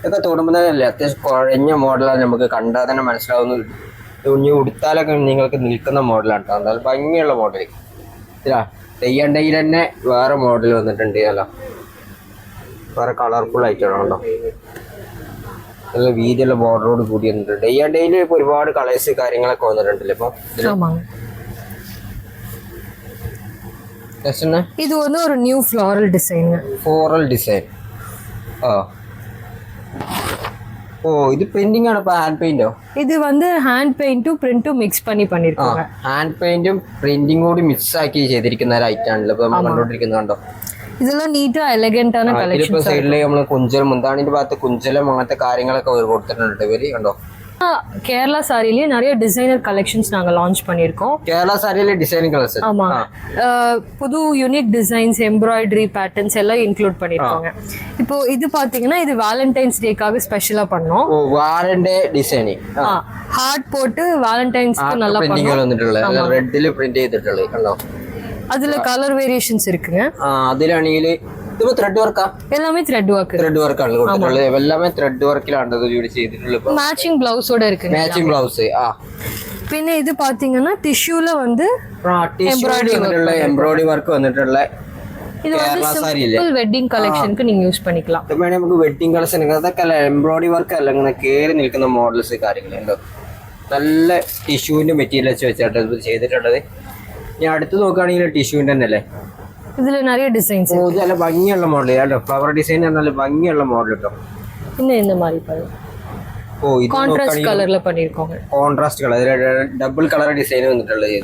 ഇതൊക്കെ തൊടുമ്പോൾ തന്നെ അത്യാവശ്യം കുഴഞ്ഞ മോഡലാണ്. നമുക്ക് കണ്ടാൽ തന്നെ മനസ്സിലാവുന്നു. ഇനി ഉടുത്താലൊക്കെ നിങ്ങൾക്ക് നിൽക്കുന്ന മോഡലാണ് കേട്ടോ. നല്ല ഭംഗിയുള്ള മോഡൽ. ഡൈയിൽ തന്നെ വേറെ മോഡൽ വന്നിട്ടുണ്ട്. അല്ല വേറെ കളർഫുൾ ആയിട്ടാണോ നല്ല വീതിയുള്ള ബോർഡറോട് കൂടി വന്നിട്ടുണ്ട്. ഡൈയിൽ ഇപ്പൊ ഒരുപാട് കളേഴ്സ് കാര്യങ്ങളൊക്കെ വന്നിട്ടുണ്ടല്ലോ ഇപ്പൊ. ഇത് வந்து ஒரு new floral design. Floral design. ഓ ഇത് പ്രിന്റിംഗ് ആണ്. ഇപ്പൊ ഹാൻഡ് പെയിന്റോ? ഇത് வந்து ഹാൻഡ് പെയിന്റും പ്രിന്റും മിക്സ് பண்ணிருக்காங்க. ഹാൻഡ് പെയിന്റും പ്രിന്റിംഗ് കൂടി മിക്സ് ആക്കി ചെയ്തിരിക്കുന്ന ഒരു ഐറ്റം ആണല്ലോ ഇപ്പൊ നമ്മൾ കണ്ടോണ്ടിരിക്കുന്നത്. കണ്ടോ ഇതെല്ലാം നീറ്റാ എലഗന്റ് ആണ് കളക്ഷൻ. സൈഡില് നമ്മള് കുഞ്ചലും മുന്താണിന്റെ ഭാഗത്ത് കുഞ്ചലും അങ്ങനത്തെ കാര്യങ്ങളൊക്കെ കൊടുത്തിട്ടുണ്ട് ഇവര്. കണ്ടോ கேரளா சாரியிலேயே நிறைய டிசைனர் கலெக்ஷன்ஸ் நாங்க லான்ச் பண்ணியிருக்கோம். கேரளா சாரியில டிசைனிங் கலெக்ஷன். ஆமா. புது யூனிக் டிசைன்ஸ், எம்ப்ராய்டரி பேட்டர்ன்ஸ் எல்லாம் இன்க்ளூட் பண்ணிருக்காங்க. இப்போ இது பாத்தீங்கன்னா இது வேலண்டைன்ஸ் டேக்காக ஸ்பெஷலா பண்ணோம். ஓ வாலண்டே டிசைனிங். ஹார்ட் போட்டு வேலண்டைன்ஸ்க்கு நல்லா பிரிண்டிங் വന്നിട്ടുള്ള റെഡിൽ പ്രിന്റ് ചെയ്തിട്ടുള്ളത്. കണ്ടോ அதுல கலர் வேரியேஷன்ஸ் இருக்குங்க. അതിലാണെങ്കിൽ ഇത് ത്രെഡ് വർക്കാ? எல்லாமே த்ரெட் வர்க். ത്രെഡ് വർക്കാണ് കൊടുത്തിട്ടുള്ളത്. എല്ലാമേ ത്രെഡ് വർക്കിലാണ് ഇത് ചെയ്തിട്ടുള്ളത്. മാച്ചിങ് ബ്ലൗസോட இருக்குங்க. Matching blouse. പിന്നെ ഇത് பாத்தீங்கன்னா ടിഷ്യൂல வந்து എംബ്രോയിഡറി വർക്ക് വന്നിട്ടുള്ള இது வந்து சிம்பிள் வெட்டிங் கலெக்ஷனுக்கு நீங்க யூஸ் பண்ணிக்கலாம். ഇത് വേണേ നമുക്ക് വെഡിങ് കളക്ഷൻ അതൊക്കെ എംബ്രോയിഡറി വർക്ക് അല്ല ഇങ്ങനെ കേറി നിൽക്കുന്ന മോഡൽസ് കാര്യങ്ങളുണ്ടോ. നല്ല ടിഷ്യൂവിന്റെ മെറ്റീരിയൽസ് വെച്ചാണ് ഇത് ചെയ്തിട്ടുള്ളത്. ഞാൻ അടുത്ത് നോക്കുകയാണെങ്കിൽ ടിഷ്യൂവിന്റെ തന്നെ അല്ലേ. இதுல நிறைய டிசைன்ஸ். ഇത് നല്ല ഭംഗിയുള്ള മോഡൽ കേട്ടോ. ഫ്ലവർ ഡിസൈൻ നല്ല ഭംഗിയുള്ള മോഡൽ കേട്ടോ. പിന്നെ இந்த மாதிரி பாருங்க. ഓ ഇത് കോൺട്രാസ്റ്റ് കളറിൽ பண்ணிருக்கோங்க. Contrast colour double colour design വന്നിട്ടുള്ളത്.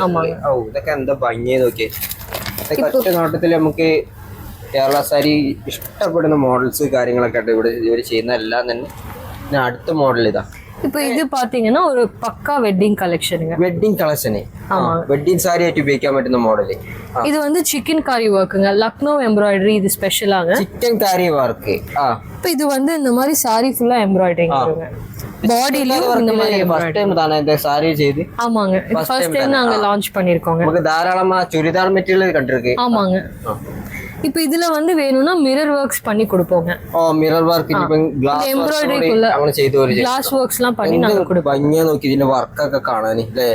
ഓ ഇതൊക്കെ എന്താ ഭംഗി നോക്കിയേ. ഇതൊക്കെ ഒറ്റ നോട്ടത്തിൽ നമുക്ക് കേരള സാരി ഇഷ്ടപ്പെടുന്ന മോഡൽസ് കാര്യങ്ങളൊക്കെ ആയിട്ട് ഇവിടെ ഇവർ ചെയ്യുന്ന എല്ലാം തന്നെ. പിന്നെ അടുത്ത മോഡൽ ഇതാ. இப்போ இது பாத்தீங்கன்னா ஒரு பக்கா வெட்டிங் கலெக்ஷனுங்க. വെഡിങ് കളക്ഷന് വെഡിങ് സാരി ആയിട്ട് ഉപയോഗിക്കാൻ പറ്റുന്ന മോഡല്. இது வந்து சிக்கன் காரி வர்க்குங்க. லக்னோ எம்ப்ராய்டரி இது ஸ்பெஷலாங்க. ചിക്കൻ കാരി വർക്ക്. இப்போ இது வந்து இந்த மாதிரி சாரி ஃபுல்லா எம்ப்ராய்டரிங் வருங்க. பாடிலயும் இந்த மாதிரி ഫസ്റ്റ് ടൈം താനേ இந்த സാരി ചെയ്ത്? ஆமாங்க. இது ஃபர்ஸ்ட் டைம் நாங்க லான்ச் பண்ணிருக்கோம். നമുക്ക് ധാരാളം ചുരിദാർ മെറ്റീരിയൽ കണ്ടിருக்கு. ஆமாங்க. இப்போ இதுல வந்து வேணும்னா மிரர் வர்க்ஸ் பண்ணி கொடுப்போங்க. മിറർ വർക്ക് ഗ്ലാസ് എംബ്രോയിഡറിക്കുള്ള അങ്ങനെ ചെയ്തു ഗ്ലാസ് വർക്ക്സ്லாம் பண்ணி நாங்க கொடுப்போம். ഭംഗിയാ നോക്കി ഇതിന്റെ വർക്കൊക്കെ കാണാൻ അല്ലേ.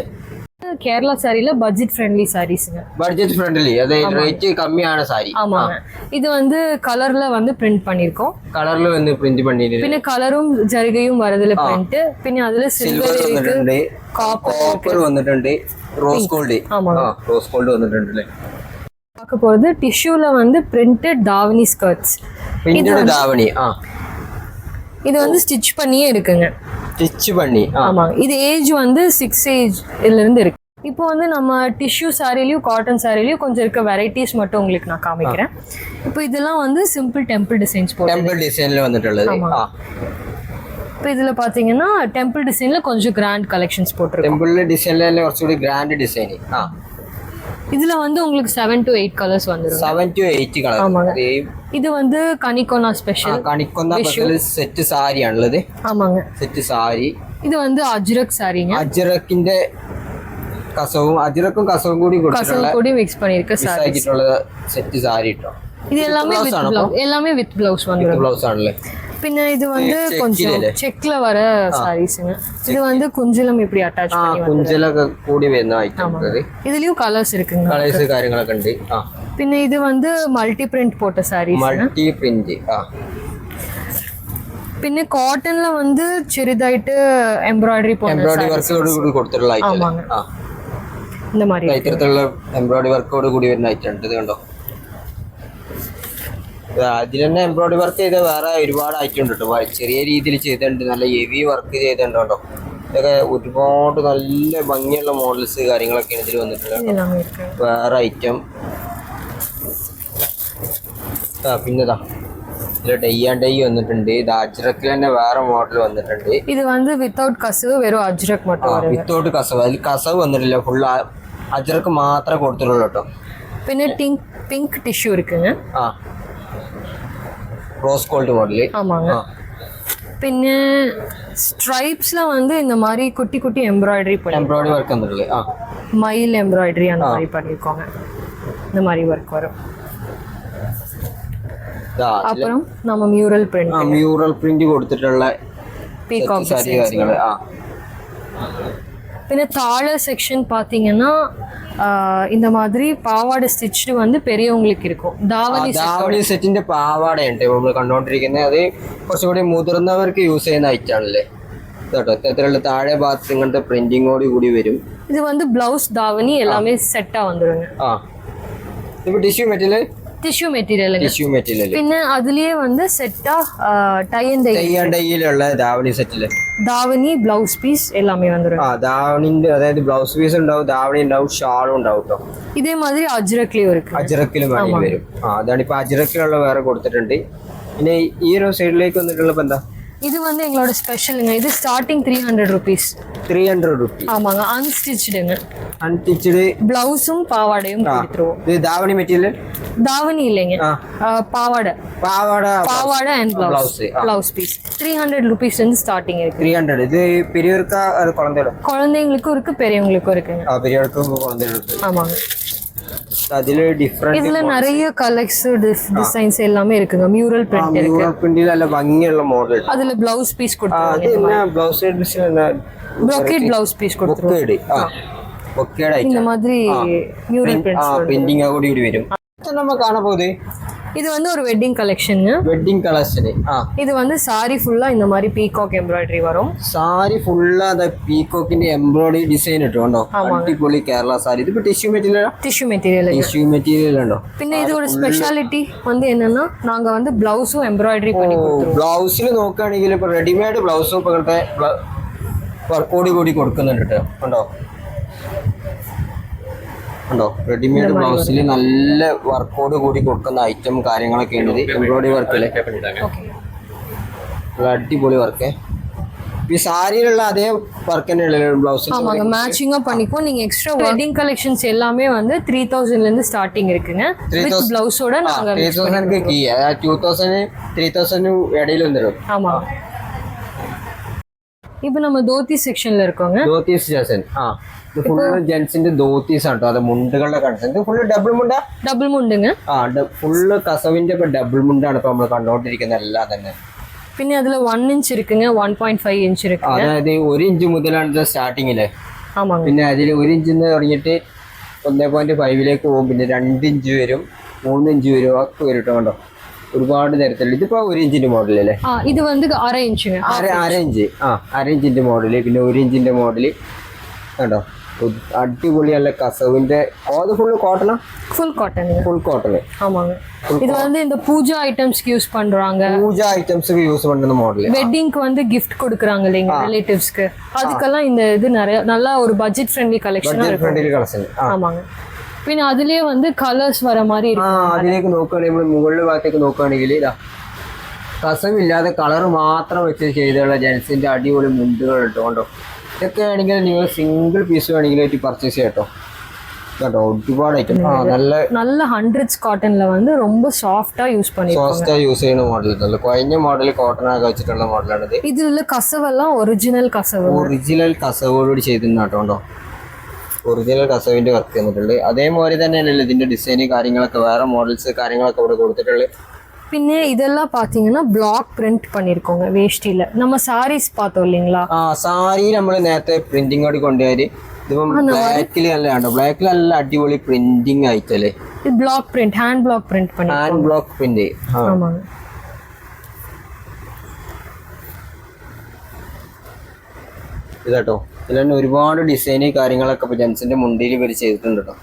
കേരള സാരിയിல பட்ஜெட் ஃப்ரெண்ட்லி சாரீஸ்ங்க. பட்ஜெட் ஃப்ரெண்ட்லி அதாவது ரேட் கம்மியான சாரி. ஆமாங்க. இது வந்து கலர்ல வந்து பிரிண்ட் பண்ணிருக்கோம். கலர்ல வந்து பிரிண்ட் பண்ணிருக்கு. പിന്നെ കളറും ജരികയും വരതില് പ്രിന്റ്. പിന്നെ അതില് സിൽവർ വന്നിട്ടുണ്ട്, കോപ്പർ വന്നിട്ടുണ്ട്, റോസ് ഗോൾഡ്. റോസ് ഗോൾഡ് വന്നിട്ടുണ്ട് അല്ലേ. பார்க்க போறது டிஷ்யூல வந்து பிரிண்டட் தாவணி ஸ்கர்ட்ஸ். பிரிண்டட் தாவணி. இது வந்து ஸ்டிட்ச் பண்ணியே இருக்குங்க. ஸ்டிட்ச் பண்ணி. ஆமா. இது ஏஜ் வந்து 6 ஏஜ்ல இருந்து இருக்கு. இப்போ வந்து நம்ம டிஷ்யூ சாரிலையும் காட்டன் சாரிலையும் கொஞ்சம் இருக்க வெரைட்டிஸ் மட்டும் உங்களுக்கு நான் காமிக்கிறேன். இப்போ இதெல்லாம் வந்து சிம்பிள் டெம்பிள் டிசைன்ஸ் போட்டு. டெம்பிள் டிசைன்ல வந்துட்டுள்ளது. இப்போ இதுல பாத்தீங்கன்னா டெம்பிள் டிசைன்ல கொஞ்சம் கிராண்ட் கலெக்ஷன்ஸ் போட்டுருக்கு. டெம்பிள் டிசைன்ல കുറച്ചുകൂടി ഗ്രാൻഡ് ഡിസൈൻ. இதுல வந்து உங்களுக்கு 7 to 8 கலர்ஸ் வந்துரும். 7 to 8 കളർ. ஆமாங்க. இது வந்து கனிகோனா ஸ்பெஷல். കണിക്കൊന്ന സ്പെഷ്യൽ സെറ്റ് സാരി ആണുള്ളത്. ஆமாங்க. സെറ്റ് സാരി. இது வந்து അജ്രക് സാരിங்க. അജ്രക്കിന്റെ കസവും അജ്രക്കും കസവും കൂടി കസവും കൂടി മിക്സ് பண்ணிருக்க സാരി ആക്കിയിട്ടുള്ള സെറ്റ് സാരി ട്ടോ. ഇത് എല്ലാമേ വിത്ത് ബ്ലൗസ്. എല്ലാമേ വിത്ത് ബ്ലൗസ് വന്നിരും. ബ്ലൗസ് ആണല്ലേ. പിന്നെ இது வந்து கொஞ்சம் செக்ல வர சாரீஸ்ங்க. இது வந்து குஞ்சலம் இப்படி அட்டாச் பண்ணி வந்து കുഞ്ചലൊക്കെ കൂടി വരുന്ന ഐറ്റം இதுலயும் கலர்ஸ் இருக்குங்க. കളേഴ്സ് കാര്യങ്ങളൊക്കെ ഉണ്ട്. പിന്നെ ഇത് வந்து മൾട്ടി പ്രിന്റ് போட்ட சாரீஸ். Multi print. പിന്നെ കോട്ടണില് வந்து ചെറുതായിട്ട് എംബ്രോയിഡറി വർക്കോട് കൂടി കൊടുത്തിട്ടുള്ള ഐറ്റം. இந்த மாதிரி ഇത്തരത്തിലുള്ള എംബ്രോയിഡറി വർക്കോട് കൂടി വരുന്ന ഐറ്റം ഉണ്ട്. ഇത് കണ്ടോ, അതിൽ തന്നെ എംബ്രോയിഡറി വർക്ക് ചെയ്ത വേറെ ഒരുപാട് ഐറ്റം ഉണ്ട് കേട്ടോ. ചെറിയ രീതിയിൽ ചെയ്തിട്ടുണ്ട്, നല്ല ഹെവി വർക്ക് ചെയ്തിട്ടുണ്ട് കേട്ടോ. ഇതൊക്കെ ഒരുപാട് നല്ല ഭംഗിയുള്ള മോഡൽസ് കാര്യങ്ങളൊക്കെയാണ് ഇതിൽ വന്നിട്ടുള്ളത്. വേറെ ഐറ്റം പിന്നെതാ ഇതിൽ ഡൈ ആൻഡ് ഡൈ വന്നിട്ടുണ്ട്. ഇത് അജ്രക്കിൽ തന്നെ വേറെ മോഡൽ വന്നിട്ടുണ്ട്. ഇത് வந்து വിത്തൗട്ട് കസവ് വെറും അജ്രക് മാത്രം. വിത്തൗട്ട് കസവ്, അതിൽ കസവ് വന്നിട്ടില്ല, ഫുൾ അജ്രക്ക് മാത്രമേ കൊടുത്തിട്ടുള്ളൂ കേട്ടോ. പിന്നെ പിങ്ക് ടിഷ്യൂ இருக்குங்க. Rose gold model. ஆமாங்க. പിന്നെ സ്ട്രൈപ്സ്ல வந்து இந்த மாதிரி குட்டி குட்டி எம்ப்ராய்டரி வர்க் வந்துருக்கு. மயில் எம்ப்ராய்டரி அந்த மாதிரி பண்ணிருக்காங்க. இந்த மாதிரி வர்க் வரும். அப்புறம் நம்ம மியூரல் பிரிண்ட் കൊടുത്തിട്ടുള്ള പീകോക്ക് സാരി കാര്യങ്ങള്. പിന്നെ താഴെ സെക്ഷൻ பாத்தீங்கன்னா இந்த மாதிரி பாவாடை ஸ்டிச் வந்து பெரியவங்களுக்கு இருக்கும். ദാവണി സെറ്റിന്റെ പാവാടയുണ്ട് നമ്മൾ കണ്ടോണ്ടിരിക്കുന്നത്. അത് കുറച്ചുകൂടി മുതിർന്നവർക്ക് യൂസ് ചെയ്യുന്ന ഐറ്റം ആണല്ലേ കേട്ടോ. ഇത്തരത്തിലുള്ള താഴെ ഭാഗത്ത് ഇങ്ങനത്തെ പ്രിന്റിങ്ങോട് കൂടി വരും. ഇത് வந்து ബ്ലൗസ് தாவணி எல்லாமே செட்டா வந்துருங்க. ഇപ്പൊ ടിഷ്യൂ മെറ്റീരിയൽ പിന്നെ അതിലേ வந்து സെറ്റാ ടൈ ആൻഡ് ഡൈയിലുള്ള ദാവണി സെറ്റില് ദാവണി ബ്ലൗസ് പീസ് എല്ലാമേ വന്നിരും. ദാവണിന്റെ അതായത് ബ്ലൗസ് പീസ് ഉണ്ടാവും, ദാവണി ഉണ്ടാവും, ഷാളും ഉണ്ടാവും കേട്ടോ. ഇതേ മാതിരി അജ്രക്കിലും വരും. അതാണ് ഇപ്പൊ അജ്രക്കിലുള്ള വേറെ കൊടുത്തിട്ടുണ്ട്. പിന്നെ ഈ ഒരു സൈഡിലേക്ക് വന്നിട്ടുള്ള എന്താ, இது வந்து எங்களோட ஸ்பெஷலுங்க. இது ஸ்டார்டிங் 300 rupees. 300 rupees. ஆமாங்க. அன்ஸ்டிச்டுங்க. அன்ஸ்டிச்டு ப்ளவுஸும் பாவாடையும் கொடுத்துருவோம். இது தாவணி மெட்டீரியல்? தாவணி இல்லைங்க, பாவாடை அண்ட் ப்ளவுஸ் பீஸ். 300 rupees வந்து ஸ்டார்டிங் இருக்கு. 300. இது பெரியவருக்கா அது குழந்தைங்களுக்கும் இருக்கு, பெரியவங்களுக்கும் இருக்குங்க. பெரியவருக்கும் குழந்தைகளுக்கும். ஆமாங்க. അതില് ഡിഫറെന്റ് ഇതില് നിറയെ കളക്സ് ഡിസൈൻസ് എല്ലാമേ இருக்குங்க. மியூரல் பிரிண்ட் இருக்கு. மியூரல் பிரிண்டில் நல்ல ഭംഗിയുള്ള മോഡൽ. അതില് ബ്ലൗസ് പീസ് കൊടുത്തിട്ടുണ്ട്. ബ്ലൗസ് ബ്രോക്കേഡ് ബ്ലൗസ് പീസ് കൊടുത്തിട്ടുണ്ട്. ബൊക്കേഡ് இந்த மாதிரி மியூரல் പ്രിന്റിംഗ് കൂടി വരും. நம்ம காண போகுது இது வந்து ஒரு வெட்டிங் கலெக்ஷன். இது வந்து சாரி ஃபுல்லா இந்த மாதிரி பீகாக் எம்ப்ராய்டரி வரும். സാരി ഫുള്ള് അത് പീകോക്കിന്റെ എംബ്രോയിഡറി ഡിസൈൻ ഇട്ടുണ്ടോ. അടിപൊളി കേരള സാരി. ഇത് ടിഷ്യൂ മെറ്റീരിയൽ ഉണ്ടോ. പിന്നെ ഇത് ഒരു സ്പെഷ്യാലിറ്റി வந்து என்னன்னா நாங்க வந்து ബ്ലൗസും എംബ്രോയിഡറി பண்ணி കൊടുത്തു. ബ്ലൗസിൽ നോക്കുകയാണെങ്കിൽ ഇപ്പൊ റെഡിമെയ്ഡ് ബ്ലൗസും ഇപ്പൊ ഇങ്ങനത്തെ വർക്കോടി കൂടി കൊടുക്കുന്നുണ്ട് കേട്ടോ. ഉണ്ടോ, റെഡിമെയ്ഡ് ബ്ലൗസിൽ നല്ല വർക്കോട് കൂടി കൊടുക്കുന്ന ഐറ്റം കാര്യങ്ങളൊക്കെ ഉണ്ട്. എംബ്രോയിഡറി വർക്കില് അടിപൊളി വർക്ക്. ഈ സാരിയിലുള്ള അതേ വർക്ക് തന്നെയുള്ള ബ്ലൗസ് மேட்சிங்கா பண்ணிக்கும். நீங்க எக்ஸ்ட்ரா வெட்டிங் கலெக்ஷன்ஸ் எல்லாமே வந்து 3000ல இருந்து ஸ்டார்டிங் இருக்குங்க. வித் ബ്ലൗஸோட நாங்க 3000க்கு கீ 2000 3000 இடையில வந்துரும். ஆமா. இப்போ நம்ம ധോത്തി സെക്ഷനിൽ இருக்கோங்க. ധോത്തി സെക്ഷൻ. ഇത് ഫുള്ള് ജെന്റ്സിന്റെ ധോത്തീസ് ആണ്. അത് മുണ്ടുകളുടെ കണ്ടത്. ഇത് ഫുള്ള് ഡബിൾ മുണ്ടുங்க. ഫുള്ള് കസവിന്റെ ഇപ്പൊ ഡബിൾ മുണ്ടാണ് ഇപ്പൊ നമ്മൾ കണ്ടോണ്ടിരിക്കുന്ന എല്ലാം തന്നെ. പിന്നെ അതിൽ 1 ഇഞ്ച് இருக்குங்க, 1.5 ഇഞ്ച് இருக்குங்க. അതായത് 1 ഇഞ്ച് മുതലാണ് സ്റ്റാർട്ടിങ്ങില്. ആമാங்க. പിന്നെ അതിൽ 1 ഇഞ്ചിന്ന് തുടങ്ങിയിട്ട് 1.5ലേക്ക് പോകും. പിന്നെ 2 ഇഞ്ച് വരും, 3 ഇഞ്ച് വരും, ഒക്കെ വരും കേട്ടോ. ഒരുപാട് തരത്തിലുള്ള. ഇതിപ്പോ 1 ഇഞ്ചിന്റെ മോഡലല്ലേ. ഇത് வந்து 1/2 ഇഞ്ച്. 1/2 ഇഞ്ച്. 1/2 ഇഞ്ചിന്റെ മോഡല്. പിന്നെ 1 ഇഞ്ചിന്റെ മോഡല് കേട്ടോ. അടിപൊളി നല്ല കസവിന്റെ. ഫുൾ കോട്ടണാ? Full cotton. ஆமாங்க. இது வந்து இந்த பூஜா ஐட்டம்ஸ்க்கு யூஸ் பண்றாங்க. பூஜா ஐட்டம்ஸ்க்கு யூஸ் பண்ற மாடல். வெட்டிங்க்கு வந்து gift கொடுக்கறாங்க இல்லங்க ரிலேட்டிவ்ஸ்க்கு. அதுக்கெல்லாம் இந்த இது நிறைய நல்ல ஒரு பட்ஜெட் ஃப்ரெண்ட்லி கலெக்ஷனா இருக்கு. ஆமாங்க. പിന്നെ അതിലേ வந்து കളേഴ്സ് വര மாதிரி ഇരിക്കും. അതിലേക്ക് നോക്കുകയാണെങ്കിൽ നമ്മൾ മുകളിൽ ഭാഗത്തേക്ക് നോക്കുകയാണെങ്കിൽ ഇതാ കസവില്ലാതെ കളർ മാത്രം വെച്ച് ചെയ്തുള്ള ജെൻസിന്റെ അടിപൊളി മുണ്ടുകൾ ഇട്ടുകൊണ്ടോ. ഇതൊക്കെ ആണെങ്കിൽ നിങ്ങൾ സിംഗിൾ പീസ് വേണമെങ്കിൽ പർച്ചേസ് ചെയ്യട്ടോ കേട്ടോ. ഒരുപാട് ഐറ്റം നല്ല ഹൺഡ്രഡ്സ് കോട്ടണിൽ வந்து ரொம்ப സോഫ്റ്റാ യൂസ് ചെയ്യുന്ന മോഡൽ. നല്ല കുഴഞ്ഞ മോഡൽ കോട്ടൺ ആക്കി വെച്ചിട്ടുള്ള മോഡലാണിത്. ഇതിലുള്ള കസവെല്ലാം ഒറിജിനൽ കസവോടുകൂടി ചെയ്തിരുന്ന കേട്ടോ. ഒറിജിനൽ കസവിന്റെ വർക്ക് വന്നിട്ടുണ്ട്. അതേപോലെ തന്നെയല്ലല്ലോ ഇതിന്റെ ഡിസൈന് കാര്യങ്ങളൊക്കെ വേറെ മോഡൽസ് കാര്യങ്ങളൊക്കെ ഇവിടെ കൊടുത്തിട്ടുള്ളത്. പിന്നെ இதெல்லாம் பாத்தீங்கன்னா பிளாக் பிரிண்ட் பண்ணிருக்கோங்க வேஷ்டியில நம்ம சாரீஸ் பார்த்தோம் இல்லைங்களா സാരി നമ്മൾ നേരത്തെ പ്രിന്റിങ്ങോട് കൊണ്ടുപോയി ഇതിപ്പം ബ്ലാക്കിൽ നല്ല കണ്ടോ ബ്ലാക്കിൽ നല്ല അടിപൊളി പ്രിന്റിങ് ആയിട്ടല്ലേ இது block print hand block print பண்ணி ഹാൻഡ് ബ്ലോക്ക് പ്രിന്റ് ஆமாங்க ഇതാട്ടോ ഇതിൽ തന്നെ ഒരുപാട് ഡിസൈന് കാര്യങ്ങളൊക്കെ ഇപ്പൊ ജെൻസിന്റെ മുണ്ടിൽ ഇവർ ചെയ്തിട്ടുണ്ട് കേട്ടോ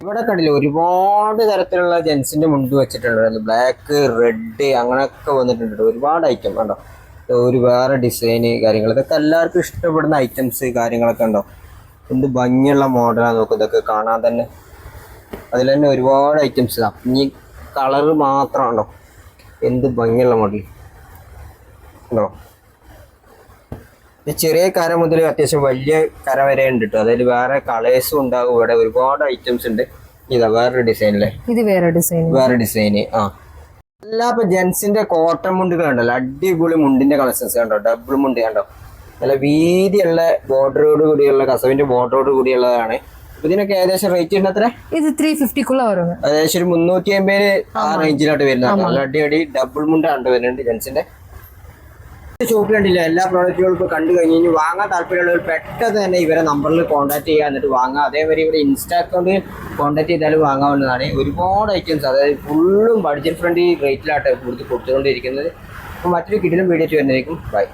ഇവിടെ കണ്ടില്ല ഒരുപാട് തരത്തിലുള്ള ജെൻസിന്റെ മുണ്ട് വെച്ചിട്ടുണ്ട് ബ്ലാക്ക് റെഡ് അങ്ങനെയൊക്കെ വന്നിട്ടുണ്ട് ട്ടോ. ഒരുപാട് ഐറ്റം കണ്ടോ ഒരു വേറെ ഡിസൈന് കാര്യങ്ങൾ ഇതൊക്കെ എല്ലാവർക്കും ഇഷ്ടപ്പെടുന്ന ഐറ്റംസ് കാര്യങ്ങളൊക്കെ ഉണ്ടോ എന്ത് ഭംഗിയുള്ള മോഡലാണ് നോക്കും ഇതൊക്കെ കാണാൻ തന്നെ അതിൽ തന്നെ ഒരുപാട് ഐറ്റംസ് ഇതാ ഇനി കളറ് മാത്രമാണോ എന്ത് ഭംഗിയുള്ള മോഡൽ ഉണ്ടോ ഇത് ചെറിയ കര മുതൽ അത്യാവശ്യം വലിയ കര വരെ ഉണ്ട് കേട്ടോ അതായത് വേറെ കളേഴ്സും ഉണ്ടാകും ഇവിടെ ഒരുപാട് ഐറ്റംസ് ഉണ്ട് ഇതാ വേറൊരു ഡിസൈൻ അല്ലേ ഇത് വേറെ ഡിസൈൻ എല്ലാ ഇപ്പൊ ജെൻസിന്റെ കോട്ടൺ മുണ്ടുകൾ ഉണ്ടല്ലോ അടിപൊളി മുണ്ടിന്റെ കളക്ഷൻസ് കണ്ടോ ഡബിൾ മുണ്ട് കണ്ടോ നല്ല വീതിയുള്ള ബോർഡറോട് കൂടിയുള്ള കസവിന്റെ ബോർഡറോട് കൂടിയുള്ളതാണ് ഇതിനൊക്കെ ഏകദേശം റേറ്റ് ഉണ്ട് അത്ര ഇത് 350 വരും ഏകദേശം ഒരു 350 ആ റേഞ്ചിലോട്ട് വരുന്നത് നല്ല അടിപൊളി ഡബിൾ മുണ്ടാണ്ട് വരുന്നുണ്ട് ജെൻസിന്റെ ഷോപ്പിൽ കണ്ടില്ല എല്ലാ പ്രോഡക്റ്റുകളും ഇപ്പോൾ കണ്ടു കഴിഞ്ഞ് കഴിഞ്ഞാൽ വാങ്ങാൻ താല്പര്യമുള്ളവർ പെട്ടെന്ന് തന്നെ ഇവരെ നമ്പറിൽ കോൺടാക്ട് ചെയ്യുക എന്നിട്ട് വാങ്ങാം അതേമാതിരി ഇവിടെ ഇൻസ്റ്റാ അക്കൗണ്ടിൽ കോൺടാക്ട് ചെയ്താലും വാങ്ങാവുന്നതാണ് ഒരുപാട് ഐറ്റംസ് അതായത് ഫുള്ളും ബഡ്ജറ്റ് ഫ്രണ്ട്ലി റേറ്റിലായിട്ട് കൊടുത്തുകൊണ്ടിരിക്കുന്നത് അപ്പോൾ മറ്റൊരു കിടിലും വീഡിയോ വരുന്നതായിരിക്കും ബൈ